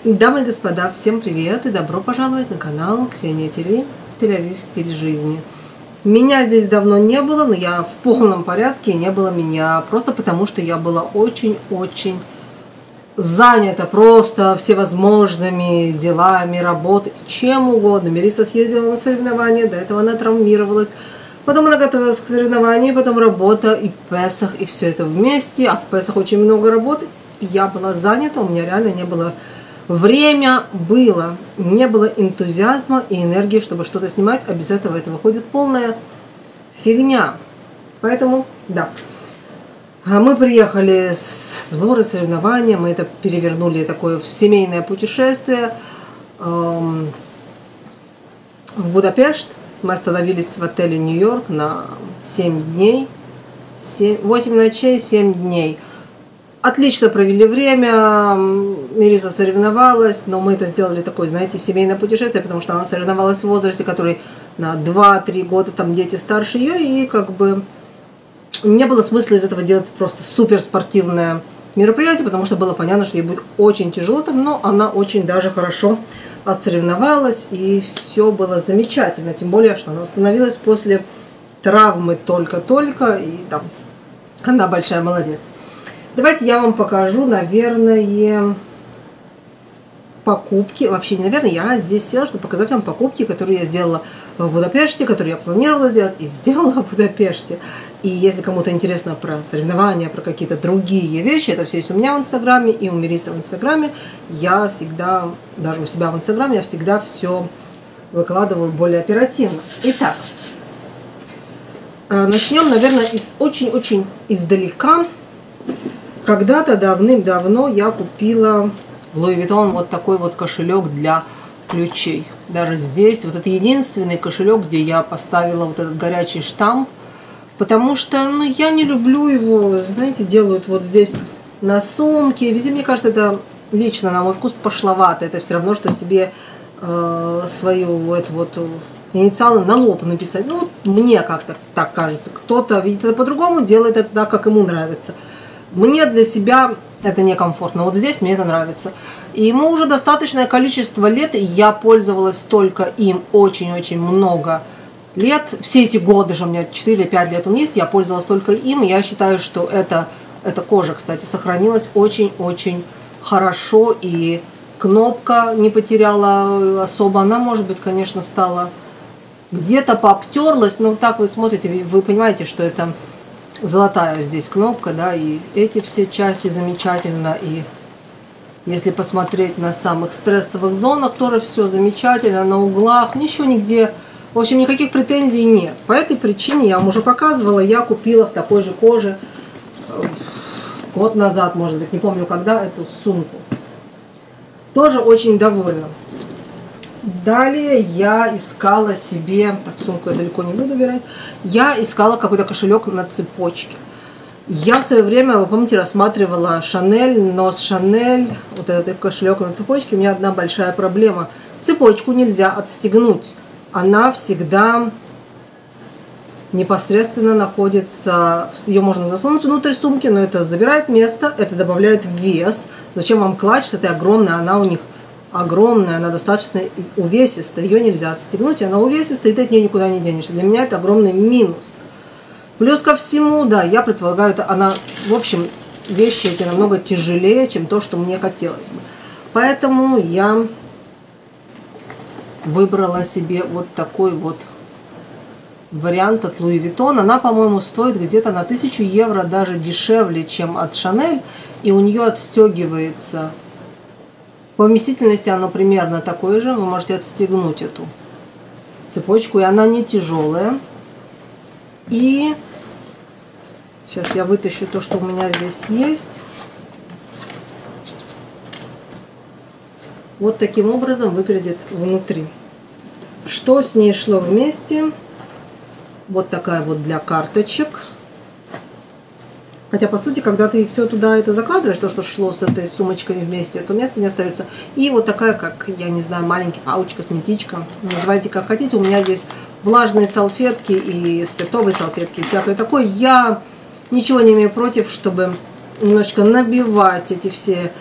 Дамы и господа, всем привет и добро пожаловать на канал Ксения ТВ, Тель-Авив в стиле жизни. Меня здесь давно не было, но я в полном порядке, не было меня просто потому, что я была очень-очень занята просто всевозможными делами, работой, чем угодно. Мелисса съездила на соревнования, до этого она травмировалась, потом она готовилась к соревнованию, потом работа и Песах, и все это вместе, а в Песах очень много работы, и я была занята, у меня реально не было время было, не было энтузиазма и энергии, чтобы что-то снимать, а без этого это выходит полная фигня. Поэтому, да. Мы приехали с сбора соревнования, мы это перевернули такое семейное путешествие в Будапешт. Мы остановились в отеле Нью-Йорк на 7 дней, 8 ночей, 7 дней. Отлично провели время, Мелисса соревновалась, но мы это сделали такое, знаете, семейное путешествие, потому что она соревновалась в возрасте, который на 2-3 года, там дети старше ее, и как бы не было смысла из этого делать просто суперспортивное мероприятие, потому что было понятно, что ей будет очень тяжело там, но она очень даже хорошо отсоревновалась, и все было замечательно, тем более, что она восстановилась после травмы только-только, и там она большая молодец. Давайте я вам покажу, наверное, покупки. Вообще не наверное, я здесь села, чтобы показать вам покупки, которые я сделала в Будапеште, которые я планировала сделать и сделала в Будапеште. И если кому-то интересно про соревнования, про какие-то другие вещи, это все есть у меня в Инстаграме и у Мелиссы в Инстаграме. Я всегда, даже у себя в Инстаграме, я всегда все выкладываю более оперативно. Итак, начнем, наверное, очень-очень издалека. Когда-то давным-давно я купила в Луи Виттон вот такой вот кошелек для ключей. Даже здесь вот это единственный кошелек, где я поставила вот этот горячий штамп, потому что, ну, я не люблю его, знаете, делают вот здесь на сумке. Везде, мне кажется, это лично на мой вкус пошловато. Это все равно, что себе свою эту вот инициалы на лоб написать. Ну, мне как-то так кажется. Кто-то видит это по-другому, делает это так, как ему нравится. Мне для себя это некомфортно. Вот здесь мне это нравится. И ему уже достаточное количество лет, и я пользовалась только им очень-очень много лет. Все эти годы же, у меня 4 или 5 лет он есть, я пользовалась только им. Я считаю, что эта кожа, кстати, сохранилась очень-очень хорошо. И кнопка не потеряла особо. Она, может быть, конечно, стала где-то пообтерлась, но так вы смотрите, вы понимаете, что это золотая здесь кнопка, да, и эти все части замечательно, и если посмотреть на самых стрессовых зонах, тоже все замечательно, на углах, ничего нигде, в общем, никаких претензий нет. По этой причине, я вам уже показывала, я купила в такой же коже год назад, может быть, не помню когда, эту сумку. Тоже очень довольна. Далее я искала себе, так, сумку я далеко не буду убирать, я искала какой-то кошелек на цепочке. Я в свое время, вы помните, рассматривала Шанель, но с Шанель, вот этот кошелек на цепочке, у меня одна большая проблема. Цепочку нельзя отстегнуть, она всегда непосредственно находится, ее можно засунуть внутрь сумки, но это забирает место, это добавляет вес. Зачем вам клатч с этой огромной, она у них огромная, она достаточно увесистая, ее нельзя отстегнуть, она увесистая, и ты от нее никуда не денешься. Для меня это огромный минус. Плюс ко всему, да, я предполагаю, это она, в общем, вещи эти намного тяжелее, чем то, что мне хотелось бы. Поэтому я выбрала себе вот такой вот вариант от Луи Виттон. Она, по-моему, стоит где-то на 1000 евро даже дешевле, чем от Шанель, и у нее отстегивается. По вместительности оно примерно такое же. Вы можете отстегнуть эту цепочку, и она не тяжелая. И сейчас я вытащу то, что у меня здесь есть. Вот таким образом выглядит внутри. Что с ней шло вместе? Вот такая вот для карточек. Хотя, по сути, когда ты все туда это закладываешь, то, что шло с этой сумочкой вместе, то место не остается. И вот такая, как, я не знаю, маленький пауч, косметичка. Называйте как хотите. У меня здесь влажные салфетки и спиртовые салфетки, и всякое такое. Я ничего не имею против, чтобы немножечко набивать эти все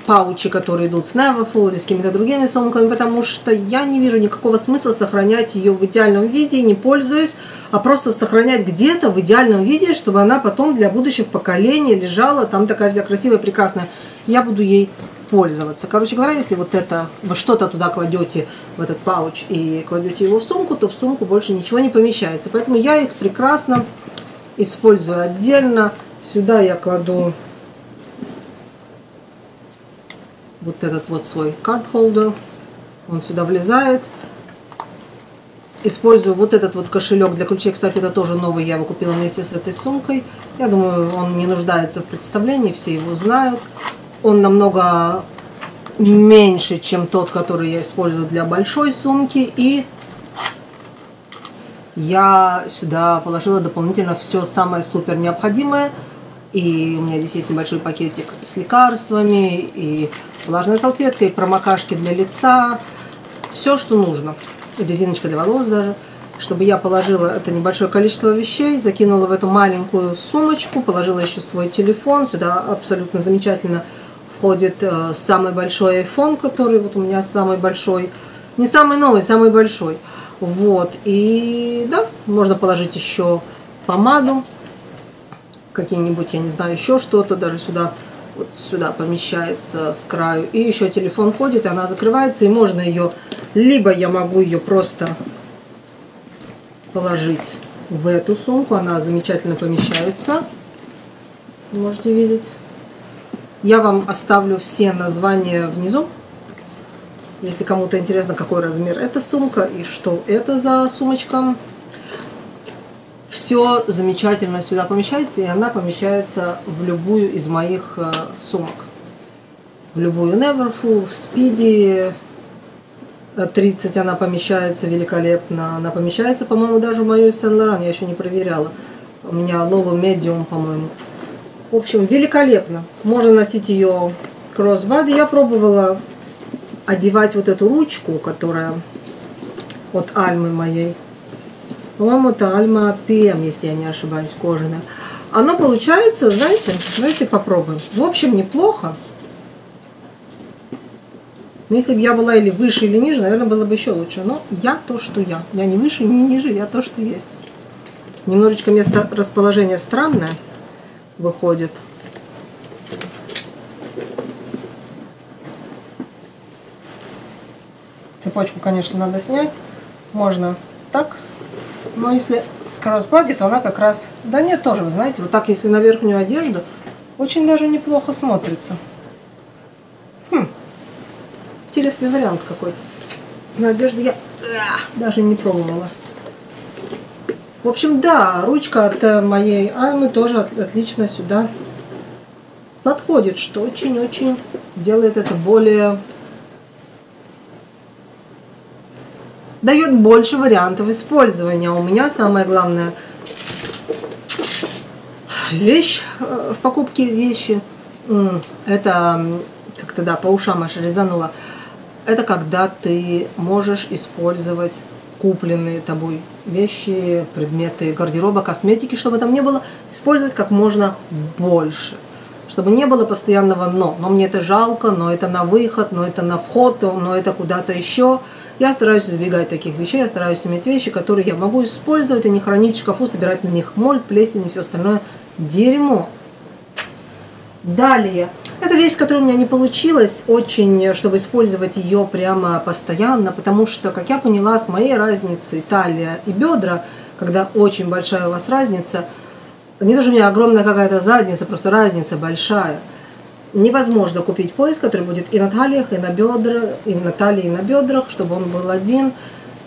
паучи, которые идут с Neverfull или с какими-то другими сумками, потому что я не вижу никакого смысла сохранять ее в идеальном виде, не пользуюсь, а просто сохранять где-то в идеальном виде, чтобы она потом для будущих поколений лежала, там такая вся красивая, прекрасная. Я буду ей пользоваться. Короче говоря, если вот это, вы что-то туда кладете, в этот пауч, и кладете его в сумку, то в сумку больше ничего не помещается. Поэтому я их прекрасно использую отдельно. Сюда я кладу вот этот вот свой карт-холдер. Он сюда влезает. Использую вот этот вот кошелек для ключей. Кстати, это тоже новый, я его купила вместе с этой сумкой. Я думаю, он не нуждается в представлении, все его знают. Он намного меньше, чем тот, который я использую для большой сумки. И я сюда положила дополнительно все самое супер необходимое. И у меня здесь есть небольшой пакетик с лекарствами, и влажная салфетка, и промокашки для лица. Все, что нужно. И резиночка для волос даже. Чтобы я положила это небольшое количество вещей, закинула в эту маленькую сумочку, положила еще свой телефон. Сюда абсолютно замечательно входит самый большой iPhone, который вот у меня самый большой. Не самый новый, самый большой. Вот. И да, можно положить еще помаду. Какие-нибудь, я не знаю, еще что-то. Даже сюда, вот сюда помещается с краю. И еще телефон входит, и она закрывается. И можно ее, либо я могу ее просто положить в эту сумку. Она замечательно помещается. Можете видеть. Я вам оставлю все названия внизу. Если кому-то интересно, какой размер эта сумка и что это за сумочка. Все замечательно сюда помещается, и она помещается в любую из моих сумок. В любую Neverfull, в Speedy 30 она помещается великолепно. Она помещается, по-моему, даже в мою Saint Laurent, я еще не проверяла. У меня Lolo Medium, по-моему. В общем, великолепно. Можно носить ее кроссбади. Я пробовала одевать вот эту ручку, которая от Альмы моей. По-моему, это Альма PM, если я не ошибаюсь, кожаная. Оно получается, знаете, давайте попробуем. В общем, неплохо. Но если бы я была или выше, или ниже, наверное, было бы еще лучше. Но я то, что я. Я не выше, не ниже, я то, что есть. Немножечко место расположения странное выходит. Цепочку, конечно, надо снять. Можно так. Но если кроссбади, то она как раз... Да нет, тоже, вы знаете, вот так, если на верхнюю одежду, очень даже неплохо смотрится. Интересный вариант какой-то. На одежду я даже не пробовала. В общем, да, ручка от моей Альмы тоже отлично сюда подходит, что очень-очень делает это более... Дает больше вариантов использования. У меня самая главная вещь в покупке вещи, это как-то да, по ушам аж резануло. Это когда ты можешь использовать купленные тобой вещи, предметы гардероба, косметики, чтобы там не было, использовать как можно больше. Чтобы не было постоянного «но». Но мне это жалко, но это на выход, но это на вход, но это куда-то еще. Я стараюсь избегать таких вещей, я стараюсь иметь вещи, которые я могу использовать, а не хранить в шкафу, собирать на них моль, плесень и все остальное дерьмо. Далее. Это вещь, которая у меня не получилась очень, чтобы использовать ее прямо постоянно, потому что, как я поняла, с моей разницей талия и бедра, когда очень большая у вас разница, не то, что у меня огромная какая-то задница, просто разница большая. Невозможно купить пояс, который будет и на талиях, и на бедрах, и на талии, и на бедрах, чтобы он был один.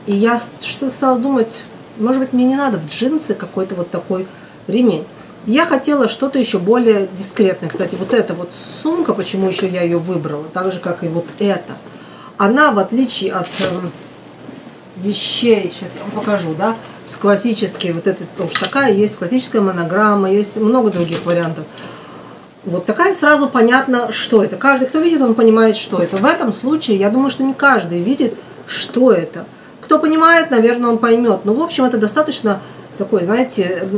И я что стала думать, может быть, мне не надо в джинсы какой-то вот такой ремень. Я хотела что-то еще более дискретное. Кстати, вот эта вот сумка, почему еще я ее выбрала, так же, как и вот эта, она, в отличие от вещей, сейчас я вам покажу, да, с классической, вот этой тоже такая, есть классическая монограмма, есть много других вариантов. Вот такая сразу понятно, что это. Каждый, кто видит, он понимает, что это. В этом случае, я думаю, что не каждый видит, что это. Кто понимает, наверное, он поймет. Но, в общем, это достаточно такой, знаете,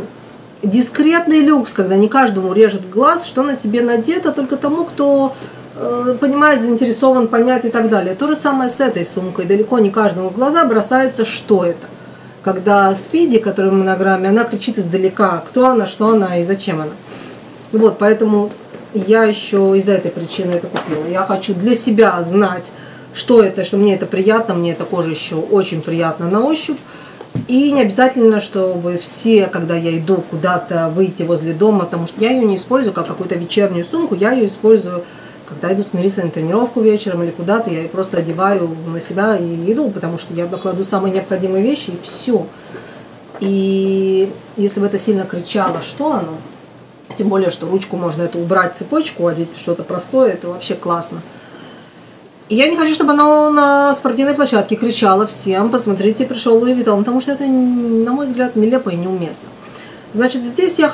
дискретный люкс, когда не каждому режет глаз, что на тебе надето, только тому, кто понимает, заинтересован понять и так далее. То же самое с этой сумкой. Далеко не каждому в глаза бросается, что это. Когда Спиди, которая в монограмме, она кричит издалека, кто она, что она и зачем она. Вот, поэтому я еще из-за этой причины это купила. Я хочу для себя знать, что это, что мне это приятно, мне эта кожа еще очень приятна на ощупь. И не обязательно, чтобы все, когда я иду куда-то выйти возле дома, потому что я ее не использую как какую-то вечернюю сумку, я ее использую, когда иду с Мелиссой на тренировку вечером или куда-то, я ее просто одеваю на себя и иду, потому что я кладу самые необходимые вещи и все. И если бы это сильно кричало, что оно, тем более, что ручку можно эту убрать, цепочку, одеть что-то простое, это вообще классно. И я не хочу, чтобы оно на спортивной площадке кричало всем: посмотрите, пришел Луи Виттон, потому что это, на мой взгляд, нелепо и неуместно. Значит, здесь я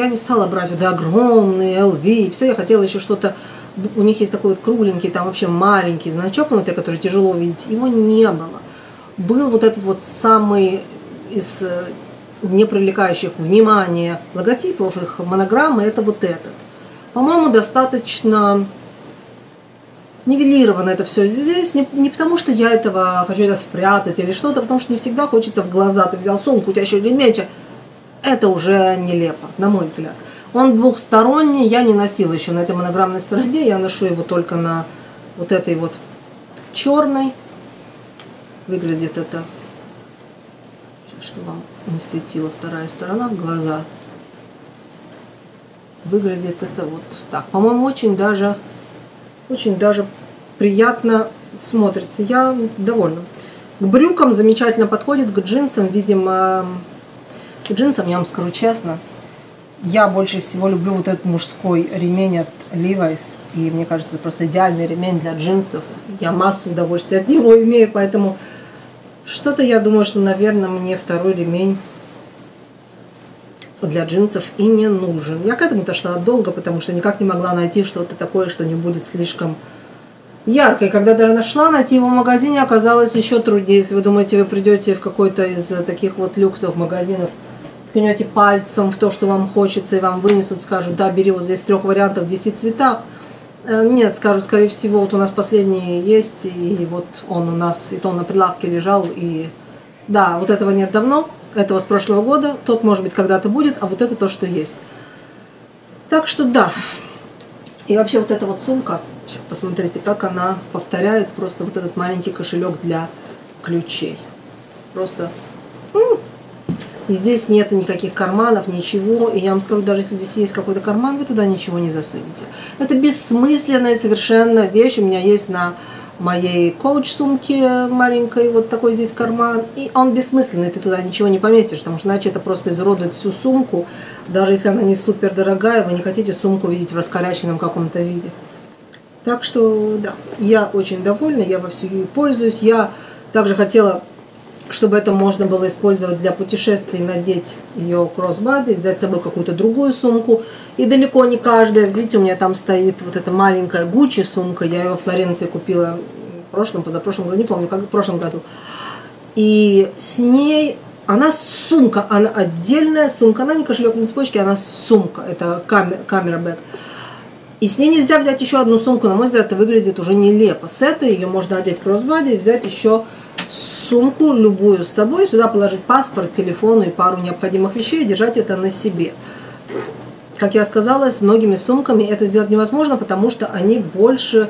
не стала брать вот огромные LV, все, я хотела еще что-то, у них есть такой вот кругленький, там вообще маленький значок внутри, который тяжело увидеть, его не было. Был вот этот вот самый из не привлекающих внимания логотипов, их монограммы, это вот этот. По-моему, достаточно нивелировано это все здесь, не потому что я этого хочу это спрятать или что-то, потому что не всегда хочется в глаза. Ты взял сумку, у тебя еще ремень, это уже нелепо, на мой взгляд. Он двухсторонний, я не носила еще на этой монограммной стороне, я ношу его только на вот этой вот черной. Выглядит это, чтобы вам не светила вторая сторона в глаза. Выглядит это вот так. По-моему, очень даже приятно смотрится. Я довольна. К брюкам замечательно подходит, к джинсам, видимо, к джинсам, я вам скажу честно, я больше всего люблю вот этот мужской ремень от Levi's. И мне кажется, это просто идеальный ремень для джинсов. Я массу удовольствия от него имею, поэтому что-то я думаю, что, наверное, мне второй ремень для джинсов и не нужен. Я к этому шла долго, потому что никак не могла найти что-то такое, что не будет слишком ярко. И когда даже нашла, найти его в магазине оказалось еще труднее. Если вы думаете, вы придете в какой-то из таких вот люксовых магазинов, ткнете пальцем в то, что вам хочется, и вам вынесут, скажут: да, бери вот здесь в 3 вариантах, 10 цветах. Нет, скажут, скорее всего, вот у нас последний есть, и вот он у нас, и то он на прилавке лежал, и да, вот этого нет давно, этого с прошлого года, тот, может быть, когда-то будет, а вот это то, что есть. Так что да. И вообще вот эта вот сумка, посмотрите, как она повторяет просто вот этот маленький кошелек для ключей. Просто здесь нет никаких карманов, ничего. И я вам скажу, даже если здесь есть какой-то карман, вы туда ничего не засунете. Это бессмысленная совершенно вещь. У меня есть на моей коуч-сумке маленькой вот такой здесь карман. И он бессмысленный, ты туда ничего не поместишь, потому что иначе это просто изуродует всю сумку. Даже если она не супер дорогая, вы не хотите сумку видеть в раскоряченном каком-то виде. Так что, да, я очень довольна, я вовсю ей пользуюсь. Я также хотела, чтобы это можно было использовать для путешествий, надеть ее кроссбади, взять с собой какую-то другую сумку. И далеко не каждая, видите, у меня там стоит вот эта маленькая Gucci сумка, я ее в Флоренции купила в прошлом, позапрошлом году, не помню, как в прошлом году. И с ней, она сумка, она отдельная сумка, она не кошелек, не цепочки, она сумка, это камера бэг. И с ней нельзя взять еще одну сумку, на мой взгляд, это выглядит уже нелепо. С этой ее можно одеть кроссбади и взять еще сумку любую с собой, сюда положить паспорт, телефон и пару необходимых вещей и держать это на себе. Как я сказала, с многими сумками это сделать невозможно, потому что они больше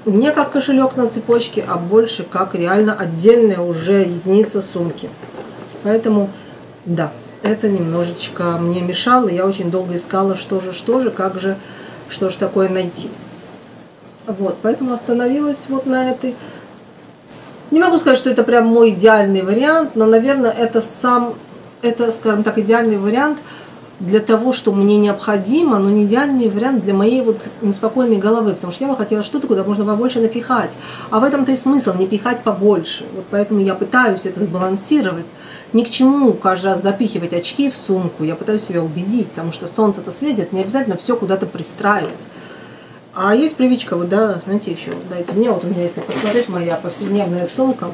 не как кошелек на цепочке, а больше как реально отдельная уже единица сумки. Поэтому, да, это немножечко мне мешало. Я очень долго искала, что же такое найти. Вот, поэтому остановилась вот на этой. Не могу сказать, что это прям мой идеальный вариант, но, наверное, это, скажем так, идеальный вариант для того, что мне необходимо, но не идеальный вариант для моей вот неспокойной головы, потому что я бы хотела что-то, куда можно побольше напихать. А в этом-то и смысл, не пихать побольше. Вот поэтому я пытаюсь это сбалансировать. Ни к чему каждый раз запихивать очки в сумку, я пытаюсь себя убедить, потому что солнце-то светит, не обязательно все куда-то пристраивать. А есть привычка, вот, да, знаете, еще, дайте мне, вот у меня, если посмотреть, моя повседневная сумка,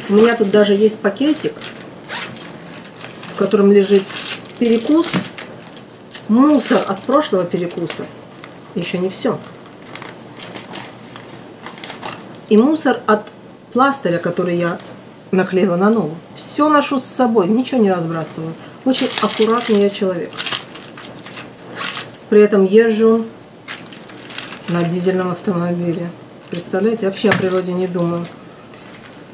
у меня тут даже есть пакетик, в котором лежит перекус, мусор от прошлого перекуса, еще не все. И мусор от пластыря, который я наклеила на ногу. Все ношу с собой, ничего не разбрасываю. Очень аккуратный я человек. При этом езжу на дизельном автомобиле. Представляете, вообще о природе не думаю.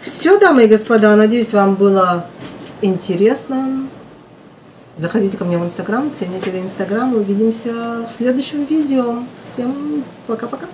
Все, дамы и господа, надеюсь, вам было интересно. Заходите ко мне в Инстаграм, Ксения ТВ Инстаграм. Увидимся в следующем видео. Всем пока-пока.